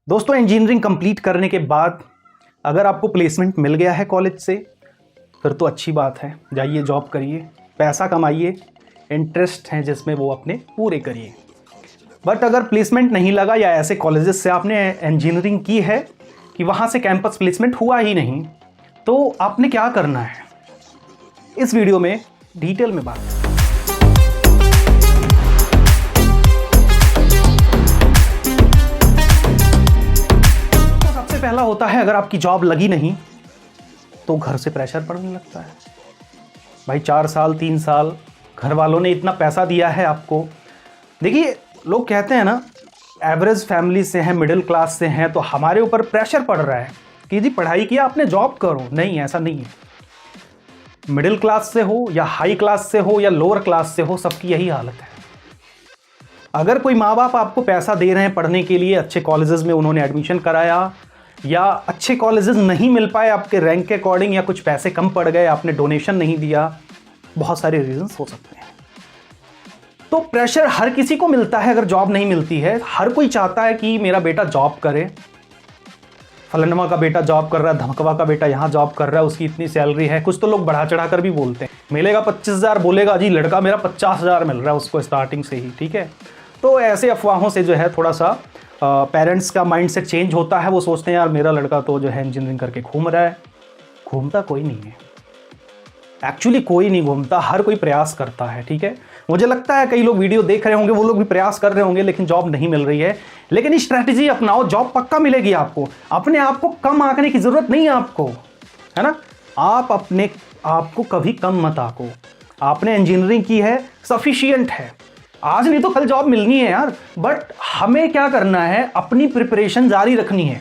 दोस्तों, engineering complete करने के बाद अगर आपको प्लेसमेंट मिल गया है कॉलेज से, फिर तो अच्छी बात है। जाइए जॉब करिए, पैसा कमाइए, इंटरेस्ट हैं जिसमें वो अपने पूरे करिए। बट अगर प्लेसमेंट नहीं लगा या ऐसे कॉलेजेस से आपने इंजीनियरिंग की है कि वहाँ से कैंपस प्लेसमेंट हुआ ही नहीं, तो आपने क्या करना है, इस वीडियो में डिटेल में बात। पहला होता है, अगर आपकी जॉब लगी नहीं तो घर से प्रेशर पड़ने लगता है। भाई 4 साल 3 साल घर वालों ने इतना पैसा दिया है आपको। देखिए, लोग कहते हैं ना, एवरेज फैमिली से हैं, मिडिल क्लास से हैं, तो हमारे ऊपर प्रेशर पड़ रहा है कि जी पढ़ाई किया आपने, जॉब करो। नहीं, ऐसा नहीं है। मिडिल क्लास से हो या हाई क्लास से हो या लोअर क्लास से हो, सबकी यही हालत है। अगर कोई माँ बाप आपको पैसा दे रहे हैं पढ़ने के लिए, अच्छे कॉलेजेस में उन्होंने एडमिशन कराया, या अच्छे कॉलेजेस नहीं मिल पाए आपके रैंक के अकॉर्डिंग, या कुछ पैसे कम पड़ गए, आपने डोनेशन नहीं दिया, बहुत सारे रीजंस हो सकते हैं। तो प्रेशर हर किसी को मिलता है अगर जॉब नहीं मिलती है। हर कोई चाहता है कि मेरा बेटा जॉब करे, फलनवा का बेटा जॉब कर रहा है, धमकवा का बेटा यहाँ जॉब कर रहा है, उसकी इतनी सैलरी है। कुछ तो लोग बढ़ा चढ़ा कर भी बोलते हैं, मिलेगा 25,000, बोलेगा जी लड़का मेरा 50,000 मिल रहा है उसको स्टार्टिंग से ही। ठीक है, तो ऐसे अफवाहों से जो है थोड़ा सा पेरेंट्स का माइंडसेट चेंज होता है। वो सोचते हैं यार मेरा लड़का तो जो है इंजीनियरिंग करके घूम रहा है। घूमता कोई नहीं है, एक्चुअली कोई नहीं घूमता, हर कोई प्रयास करता है। ठीक है, मुझे लगता है कई लोग वीडियो देख रहे होंगे, वो लोग भी प्रयास कर रहे होंगे, लेकिन जॉब नहीं मिल रही है। लेकिन इस स्ट्रैटेजी अपनाओ, जॉब पक्का मिलेगी आपको। अपने आप को कम आंकने की जरूरत नहीं है आपको, है ना। आप अपने आप को कभी कम मत आंको। आपने इंजीनियरिंग की है, सफिशियंट है। आज नहीं तो कल जॉब मिलनी है यार। बट हमें क्या करना है, अपनी प्रिपरेशन जारी रखनी है।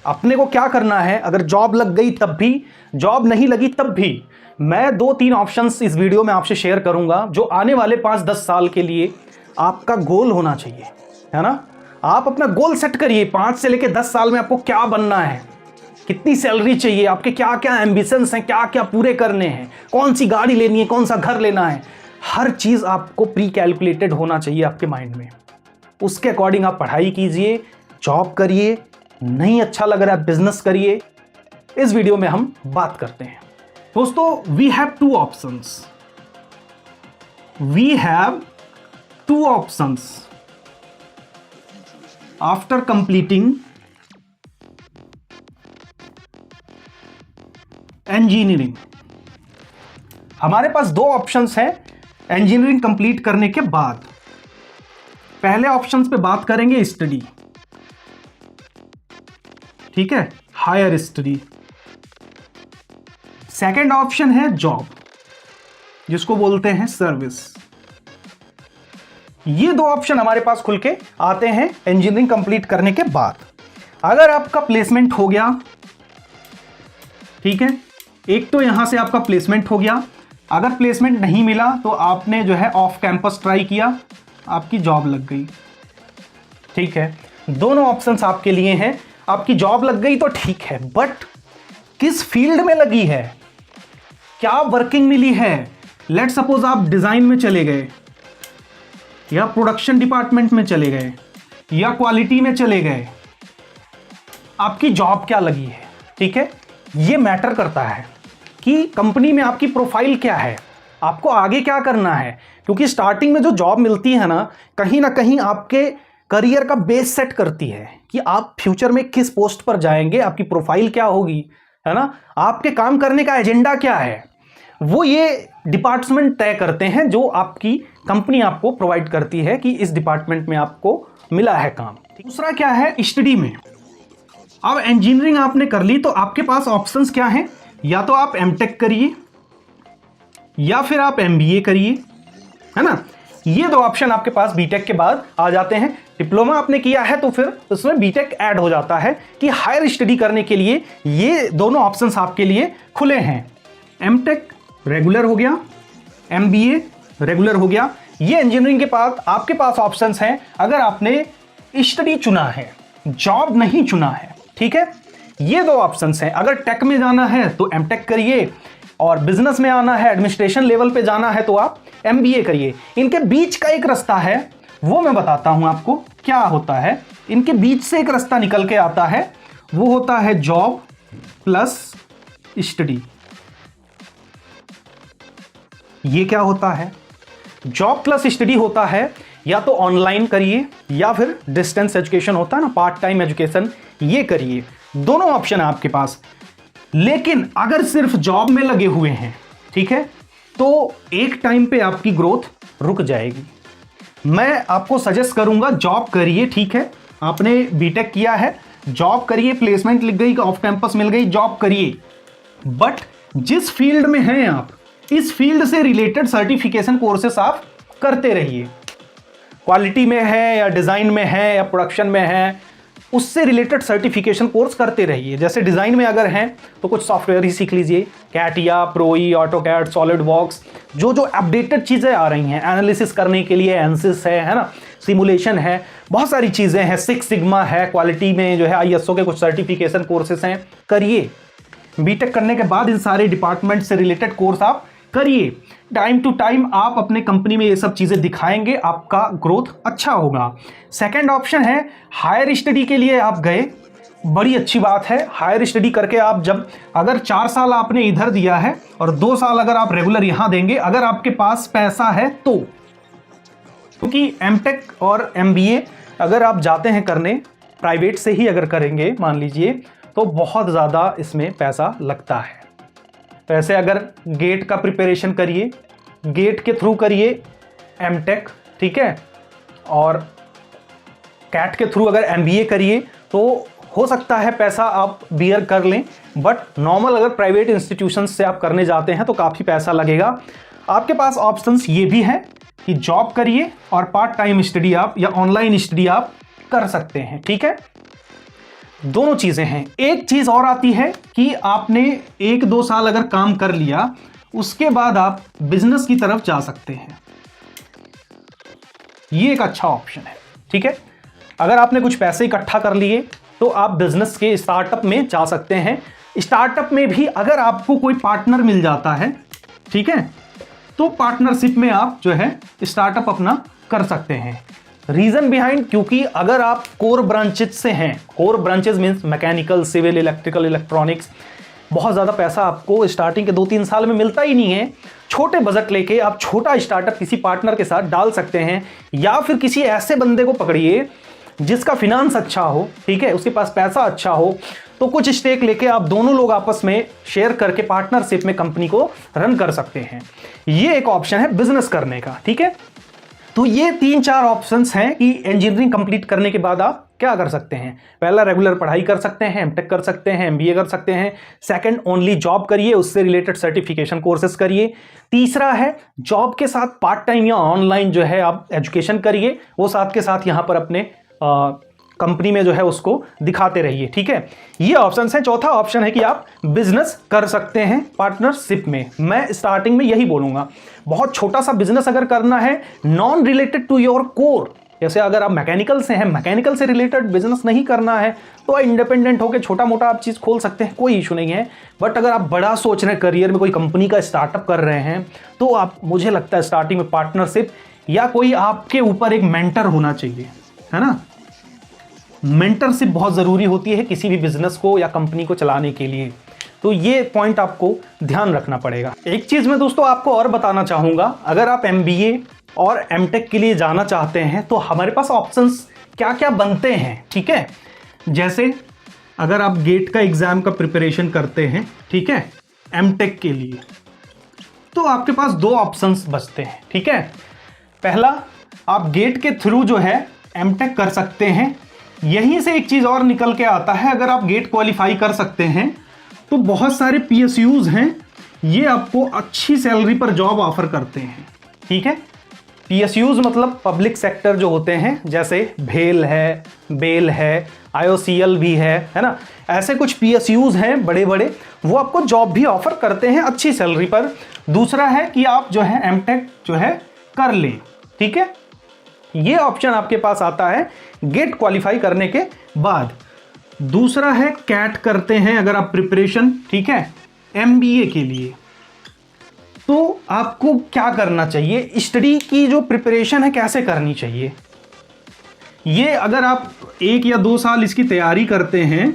अपने को क्या करना है, अगर जॉब लग गई तब भी, जॉब नहीं लगी तब भी, मैं 2-3 ऑप्शंस इस वीडियो में आपसे शेयर करूंगा जो आने वाले 5-10 साल के लिए आपका गोल होना चाहिए, है ना। आप अपना गोल सेट करिए, 5 से लेकर 10 साल में आपको क्या बनना है, कितनी सैलरी चाहिए, आपके क्या क्या एम्बिशंस हैं, क्या क्या पूरे करने हैं, कौन सी गाड़ी लेनी है, कौन सा घर लेना है। हर चीज़ आपको प्री कैलकुलेटेड होना चाहिए आपके माइंड में। उसके अकॉर्डिंग आप पढ़ाई कीजिए, जॉब करिए, नहीं अच्छा लग रहा है बिजनेस करिए। इस वीडियो में हम बात करते हैं। दोस्तों, we have 2 options. We have 2 options after completing engineering. हमारे पास 2 ऑप्शंस हैं इंजीनियरिंग कंप्लीट करने के बाद। पहले ऑप्शंस पे बात करेंगे स्टडी, ठीक है, हायर स्टडी। सेकंड ऑप्शन है जॉब, जिसको बोलते हैं सर्विस। ये 2 ऑप्शन हमारे पास खुल के आते हैं इंजीनियरिंग कंप्लीट करने के बाद। अगर आपका प्लेसमेंट हो गया, ठीक है, एक तो यहां से आपका प्लेसमेंट हो गया। अगर प्लेसमेंट नहीं मिला तो आपने जो है ऑफ कैंपस ट्राई किया, आपकी जॉब लग गई। ठीक है, दोनों ऑप्शंस आपके लिए हैं। आपकी जॉब लग गई तो ठीक है, बट किस फील्ड में लगी है, क्या वर्किंग मिली है। लेट्स सपोज आप डिजाइन में चले गए, या प्रोडक्शन डिपार्टमेंट में चले गए, या क्वालिटी में चले गए, आपकी जॉब क्या लगी है। ठीक है, ये मैटर करता है कि कंपनी में आपकी प्रोफाइल क्या है, आपको आगे क्या करना है। क्योंकि स्टार्टिंग में जो जॉब मिलती है ना कहीं आपके करियर का बेस सेट करती है कि आप फ्यूचर में किस पोस्ट पर जाएंगे, आपकी प्रोफाइल क्या होगी, है ना, आपके काम करने का एजेंडा क्या है। वो ये डिपार्टमेंट तय करते हैं जो आपकी कंपनी आपको प्रोवाइड करती है कि इस डिपार्टमेंट में आपको मिला है काम। दूसरा क्या है, स्टडी में। अब इंजीनियरिंग आपने कर ली तो आपके पास ऑप्शंस क्या हैं, या तो आप एमटेक करिए या फिर आप एमबीए करिए, है ना। ये 2 ऑप्शन आपके पास बीटेक के बाद आ जाते हैं। डिप्लोमा आपने किया है तो फिर उसमें बीटेक ऐड हो जाता है कि हायर स्टडी करने के लिए ये दोनों ऑप्शंस आपके लिए खुले हैं। एमटेक रेगुलर हो गया, एमबीए रेगुलर हो गया। ये इंजीनियरिंग के बाद आपके पास ऑप्शंस हैं अगर आपने स्टडी चुना है, जॉब नहीं चुना है। ठीक है, ये 2 ऑप्शंस हैं। अगर टेक में जाना है तो एमटेक करिए, और बिजनेस में आना है, एडमिनिस्ट्रेशन लेवल पे जाना है तो आप एमबीए करिए। इनके बीच का एक रास्ता है, वो मैं बताता हूं आपको क्या होता है। इनके बीच से एक रास्ता निकल के आता है, वो होता है जॉब प्लस स्टडी। ये क्या होता है? जॉब प्लस स्टडी होता है या तो ऑनलाइन करिए या फिर डिस्टेंस एजुकेशन होता है ना, पार्ट टाइम एजुकेशन, ये करिए। दोनों ऑप्शन है आपके पास। लेकिन अगर सिर्फ जॉब में लगे हुए हैं, ठीक है, तो एक टाइम पे आपकी ग्रोथ रुक जाएगी। मैं आपको सजेस्ट करूंगा जॉब करिए, ठीक है, आपने बीटेक किया है, जॉब करिए, प्लेसमेंट लिख गई, ऑफ कैंपस मिल गई, जॉब करिए। बट जिस फील्ड में हैं आप, इस फील्ड से रिलेटेड सर्टिफिकेशन कोर्सेस आप करते रहिए। क्वालिटी में है या डिज़ाइन में है या प्रोडक्शन में है, उससे रिलेटेड सर्टिफिकेशन कोर्स करते रहिए। जैसे डिज़ाइन में अगर हैं तो कुछ सॉफ्टवेयर ही सीख लीजिए, कैटिया, प्रोई, ऑटोकैड, सॉलिडवर्क्स, जो जो अपडेटेड चीज़ें आ रही हैं एनालिसिस करने के लिए, एनसिस है ना, सिमुलेशन है, बहुत सारी चीज़ें हैं, सिक्स सिग्मा है, क्वालिटी में जो है आईएसओ के कुछ सर्टिफिकेशन कोर्सेस हैं, करिए। बीटेक करने के बाद इन सारे डिपार्टमेंट से रिलेटेड कोर्स आप करिए। टाइम टू टाइम आप अपने कंपनी में ये सब चीज़ें दिखाएंगे, आपका ग्रोथ अच्छा होगा। सेकंड ऑप्शन है हायर स्टडी के लिए आप गए, बड़ी अच्छी बात है। हायर स्टडी करके आप जब अगर 4 साल आपने इधर दिया है और 2 साल अगर आप रेगुलर यहाँ देंगे, अगर आपके पास पैसा है तो, क्योंकि एमटेक और एमबीए अगर आप जाते हैं करने प्राइवेट से ही अगर करेंगे मान लीजिए, तो बहुत ज़्यादा इसमें पैसा लगता है। वैसे अगर गेट का प्रिपरेशन करिए, गेट के थ्रू करिए एमटेक, ठीक है, और कैट के थ्रू अगर एमबीए करिए तो हो सकता है पैसा आप बियर कर लें। बट नॉर्मल अगर प्राइवेट इंस्टीट्यूशन से आप करने जाते हैं तो काफ़ी पैसा लगेगा। आपके पास ऑप्शंस ये भी हैं कि जॉब करिए और पार्ट टाइम स्टडी आप या ऑनलाइन स्टडी आप कर सकते हैं, ठीक है, दोनों चीजें हैं। एक चीज और आती है कि आपने 1-2 साल अगर काम कर लिया, उसके बाद आप बिजनेस की तरफ जा सकते हैं। ये एक अच्छा ऑप्शन है, ठीक है। अगर आपने कुछ पैसे इकट्ठा कर लिए तो आप बिजनेस के स्टार्टअप में जा सकते हैं। स्टार्टअप में भी अगर आपको कोई पार्टनर मिल जाता है, ठीक है, तो पार्टनरशिप में आप जो है स्टार्टअप अपना कर सकते हैं। रीजन बिहाइंड, क्योंकि अगर आप कोर ब्रांचेज से हैं, core branches means mechanical, civil, electrical, electronics, बहुत ज़्यादा पैसा आपको स्टार्टिंग के 2-3 साल में मिलता ही नहीं है। छोटे बजट लेके आप छोटा स्टार्टअप किसी पार्टनर के साथ डाल सकते हैं, या फिर किसी ऐसे बंदे को पकड़िए जिसका फिनांस अच्छा हो, ठीक है, उसके पास पैसा अच्छा हो, तो कुछ स्टेक लेके आप दोनों लोग आपस में शेयर करके पार्टनरशिप में कंपनी को रन कर सकते हैं। ये एक ऑप्शन है बिजनेस करने का, ठीक है। तो ये 3-4 ऑप्शंस हैं कि इंजीनियरिंग कंप्लीट करने के बाद आप क्या कर सकते हैं। पहला, रेगुलर पढ़ाई कर सकते हैं, एमटेक कर सकते हैं, एमबीए कर सकते हैं। सेकंड, ओनली जॉब करिए, उससे रिलेटेड सर्टिफिकेशन कोर्सेज करिए। तीसरा है जॉब के साथ पार्ट टाइम या ऑनलाइन जो है आप एजुकेशन करिए, वो साथ के साथ यहाँ पर अपने कंपनी में जो है उसको दिखाते रहिए, ठीक है। ये ऑप्शन है। चौथा ऑप्शन है कि आप बिजनेस कर सकते हैं पार्टनरशिप में। मैं स्टार्टिंग में यही बोलूंगा, बहुत छोटा सा बिजनेस अगर करना है, non related to your core, जैसे अगर आप मैकेनिकल से हैं, मैकेनिकल से रिलेटेड बिजनेस नहीं करना है तो इंडिपेंडेंट होकर छोटा मोटा आप चीज़ खोल सकते हैं, कोई इशू नहीं है। बट अगर आप बड़ा सोच रहे हैं, करियर में कोई कंपनी का स्टार्टअप कर रहे हैं, तो आप, मुझे लगता है स्टार्टिंग में पार्टनरशिप या कोई आपके ऊपर एक मेंटर होना चाहिए, है ना। मेंटरशिप बहुत ज़रूरी होती है किसी भी बिजनेस को या कंपनी को चलाने के लिए, तो ये पॉइंट आपको ध्यान रखना पड़ेगा। एक चीज़ मैं दोस्तों आपको और बताना चाहूँगा, अगर आप एमबीए और एमटेक के लिए जाना चाहते हैं तो हमारे पास ऑप्शंस क्या क्या बनते हैं, ठीक है। जैसे अगर आप गेट का एग्ज़ाम का प्रिपरेशन करते हैं, ठीक है, एमटेक के लिए, तो आपके पास 2 ऑप्शंस बचते हैं, ठीक है। पहला, आप गेट के थ्रू जो है एमटेक कर सकते हैं। यहीं से एक चीज़ और निकल के आता है, अगर आप गेट क्वालिफाई कर सकते हैं तो बहुत सारे पीएसयूज हैं, ये आपको अच्छी सैलरी पर जॉब ऑफर करते हैं, ठीक है। पीएसयूज मतलब पब्लिक सेक्टर जो होते हैं, जैसे भेल है, बेल है, आईओसीएल भी है ना, ऐसे कुछ पीएसयूज हैं बड़े बड़े, वो आपको जॉब भी ऑफर करते हैं अच्छी सैलरी पर। दूसरा है कि आप जो है एमटेक जो है कर लें, ठीक है। ये ऑप्शन आपके पास आता है गेट क्वालिफाई करने के बाद। दूसरा है कैट करते हैं अगर आप प्रिपरेशन, ठीक है, एमबीए के लिए, तो आपको क्या करना चाहिए, स्टडी की जो प्रिपरेशन है कैसे करनी चाहिए, ये अगर आप 1 या 2 साल इसकी तैयारी करते हैं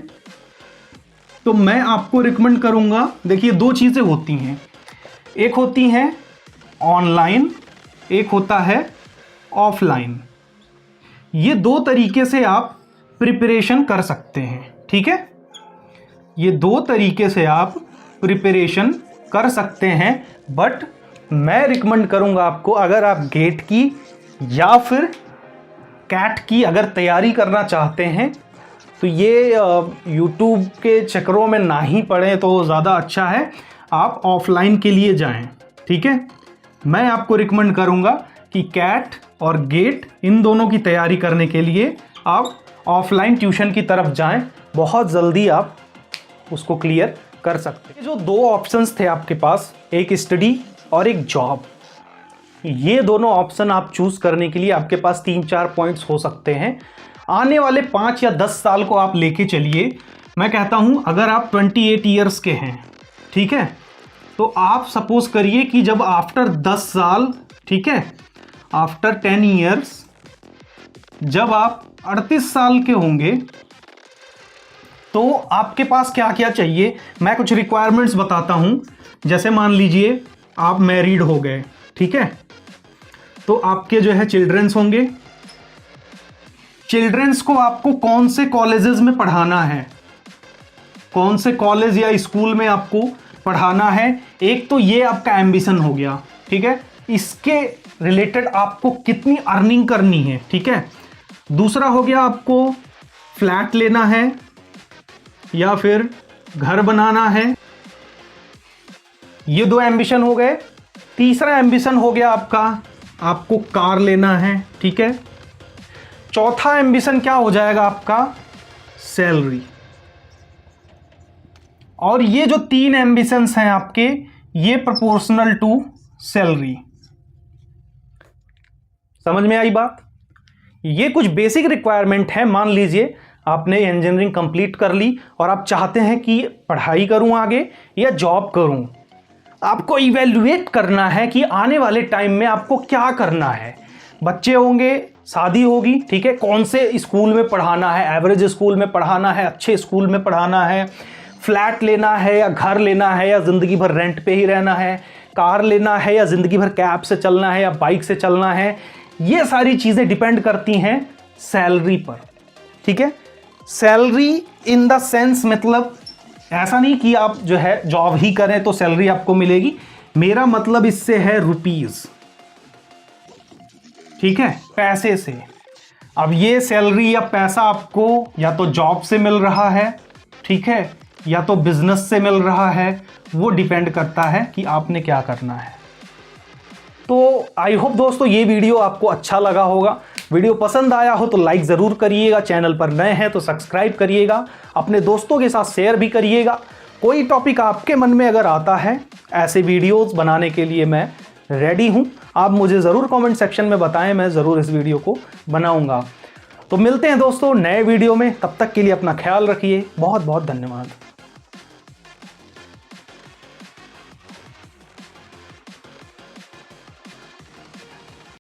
तो मैं आपको रिकमेंड करूंगा। देखिए 2 चीज़ें होती हैं, एक होती है ऑनलाइन, एक होता है ऑफलाइन। ये 2 तरीके से आप प्रिपरेशन कर सकते हैं, ठीक है। ये 2 तरीके से आप प्रिपरेशन कर सकते हैं, बट मैं रिकमेंड करूंगा आपको, अगर आप गेट की या फिर कैट की अगर तैयारी करना चाहते हैं तो ये यूट्यूब के चक्करों में ना ही पड़े तो ज़्यादा अच्छा है, आप ऑफलाइन के लिए जाएं, ठीक है। मैं आपको रिकमेंड करूंगा कि कैट और गेट इन दोनों की तैयारी करने के लिए आप ऑफलाइन ट्यूशन की तरफ जाएं, बहुत जल्दी आप उसको क्लियर कर सकते हैं। जो 2 ऑप्शंस थे आपके पास, एक स्टडी और एक जॉब, ये दोनों ऑप्शन आप चूज करने के लिए आपके पास 3-4 पॉइंट्स हो सकते हैं। आने वाले 5 या 10 साल को आप लेके चलिए। मैं कहता हूं अगर आप 28 ईयर्स के हैं, ठीक है, तो आप सपोज करिए कि जब आफ्टर 10 साल, ठीक है, आफ्टर 10 ईयर्स, जब आप 38 साल के होंगे तो आपके पास क्या क्या चाहिए, मैं कुछ रिक्वायरमेंट्स बताता हूं। जैसे मान लीजिए आप मैरिड हो गए, ठीक है, तो आपके जो है चिल्ड्रंस होंगे। चिल्ड्रंस को आपको कौन से कॉलेजेस में पढ़ाना है, कौन से कॉलेज या स्कूल में आपको पढ़ाना है, एक तो ये आपका एम्बिशन हो गया, ठीक है। इसके रिलेटेड आपको कितनी अर्निंग करनी है, ठीक है। दूसरा हो गया आपको फ्लैट लेना है या फिर घर बनाना है, ये 2 एम्बिशन हो गए। तीसरा एम्बिशन हो गया आपको कार लेना है, ठीक है। चौथा एम्बिशन क्या हो जाएगा आपका, सैलरी। और ये जो 3 एम्बिशंस हैं आपके, ये प्रोपोर्शनल टू सैलरी। समझ में आई बात। ये कुछ बेसिक रिक्वायरमेंट है। मान लीजिए आपने इंजीनियरिंग कंप्लीट कर ली और आप चाहते हैं कि पढ़ाई करूं आगे या जॉब करूं, आपको इवैल्यूएट करना है कि आने वाले टाइम में आपको क्या करना है। बच्चे होंगे, शादी होगी, ठीक है, कौन से स्कूल में पढ़ाना है, एवरेज स्कूल में पढ़ाना है, अच्छे स्कूल में पढ़ाना है, फ्लैट लेना है या घर लेना है या ज़िंदगी भर रेंट पे ही रहना है, कार लेना है या ज़िंदगी भर कैब से चलना है या बाइक से चलना है। ये सारी चीज़ें डिपेंड करती हैं सैलरी पर, ठीक है। सैलरी इन द सेंस, मतलब ऐसा नहीं कि आप जो है जॉब ही करें तो सैलरी आपको मिलेगी। मेरा मतलब इससे है रुपीस, ठीक है, पैसे से। अब ये सैलरी या पैसा आपको या तो जॉब से मिल रहा है, ठीक है, या तो बिजनेस से मिल रहा है, वो डिपेंड करता है कि आपने क्या करना है। तो आई होप दोस्तों ये वीडियो आपको अच्छा लगा होगा। वीडियो पसंद आया हो तो लाइक ज़रूर करिएगा, चैनल पर नए हैं तो सब्सक्राइब करिएगा, अपने दोस्तों के साथ शेयर भी करिएगा। कोई टॉपिक आपके मन में अगर आता है, ऐसे वीडियोस बनाने के लिए मैं रेडी हूं। आप मुझे ज़रूर कमेंट सेक्शन में बताएं, मैं ज़रूर इस वीडियो को बनाऊंगा। तो मिलते हैं दोस्तों नए वीडियो में, तब तक के लिए अपना ख्याल रखिए। बहुत बहुत धन्यवाद।